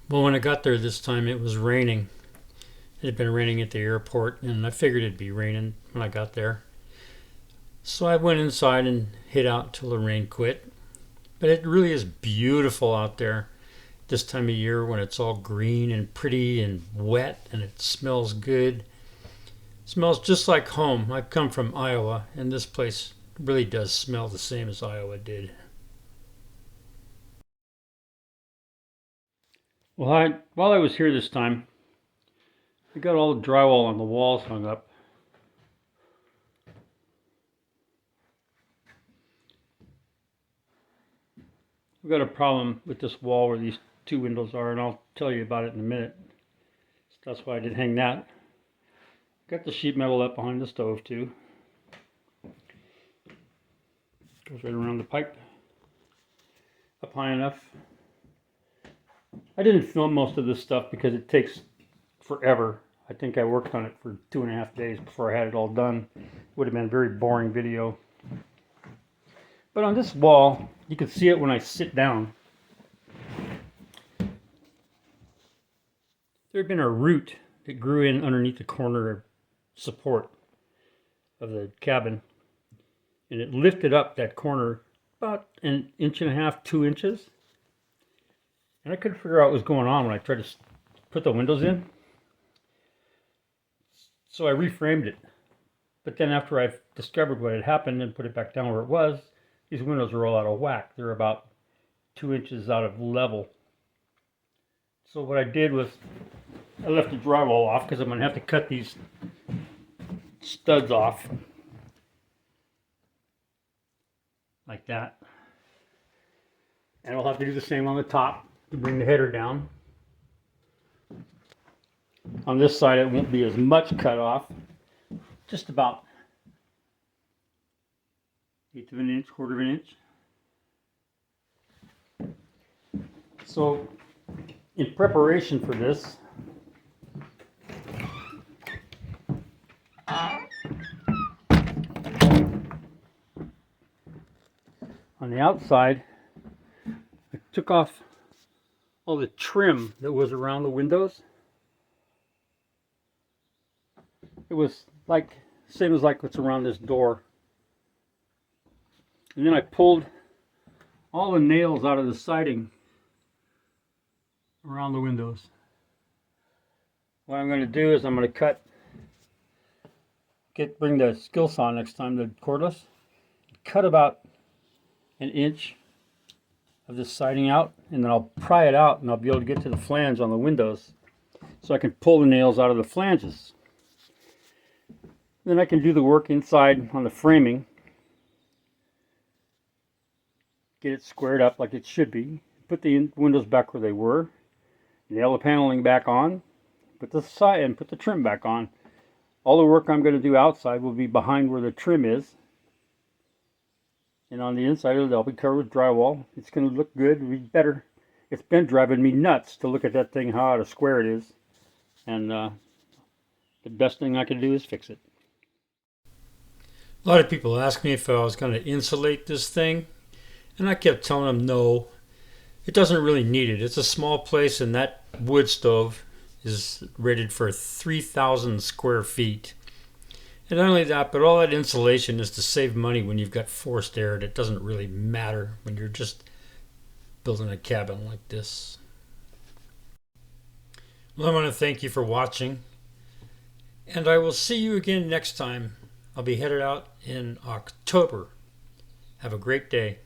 Well, when I got there this time, it was raining. It had been raining at the airport, and I figured it'd be raining when I got there. So I went inside and hid out till the rain quit. But it really is beautiful out there this time of year when it's all green and pretty and wet and it smells good. It smells just like home. I come from Iowa, and this place really does smell the same as Iowa did. Well, while I was here this time, I got all the drywall on the walls hung up. I've got a problem with this wall where these two windows are, and I'll tell you about it in a minute. So that's why I did hang that. Got the sheet metal up behind the stove too. Goes right around the pipe. Up high enough. I didn't film most of this stuff because it takes forever. I think I worked on it for 2.5 days before I had it all done. It would have been a very boring video. But on this wall, you can see it when I sit down. There had been a root that grew in underneath the corner support of the cabin, and it lifted up that corner about 1.5 inches, 2 inches. And I couldn't figure out what was going on when I tried to put the windows in. So I reframed it. But then after I discovered what had happened and put it back down where it was, these windows are all out of whack. They're about 2 inches out of level. So what I did was I left the drywall off because I'm going to have to cut these studs off like that. And I'll have to do the same on the top to bring the header down. On this side it won't be as much cut off, just about 1/8 of an inch, 1/4 of an inch. So in preparation for this, on the outside I took off all the trim that was around the windows. It was like same as like what's around this door. And then I pulled all the nails out of the siding around the windows. What I'm going to do is I'm going to bring the skill saw next time, the cordless, cut about 1 inch of this siding out, and then I'll pry it out and I'll be able to get to the flange on the windows so I can pull the nails out of the flanges. Then I can do the work inside on the framing, get it squared up like it should be, put the windows back where they were, nail the paneling back on, put the side and put the trim back on. All the work I'm going to do outside will be behind where the trim is, and on the inside it'll be covered with drywall. It's going to look good, it'll be better. It's been driving me nuts to look at that thing, how out of square it is, and the best thing I can do is fix it. A lot of people asked me if I was going to insulate this thing, and I kept telling them no, it doesn't really need it. It's a small place, and that wood stove is rated for 3,000 square feet. And not only that, but all that insulation is to save money when you've got forced air. It doesn't really matter when you're just building a cabin like this. Well, I want to thank you for watching, and I will see you again next time. I'll be headed out in October. Have a great day.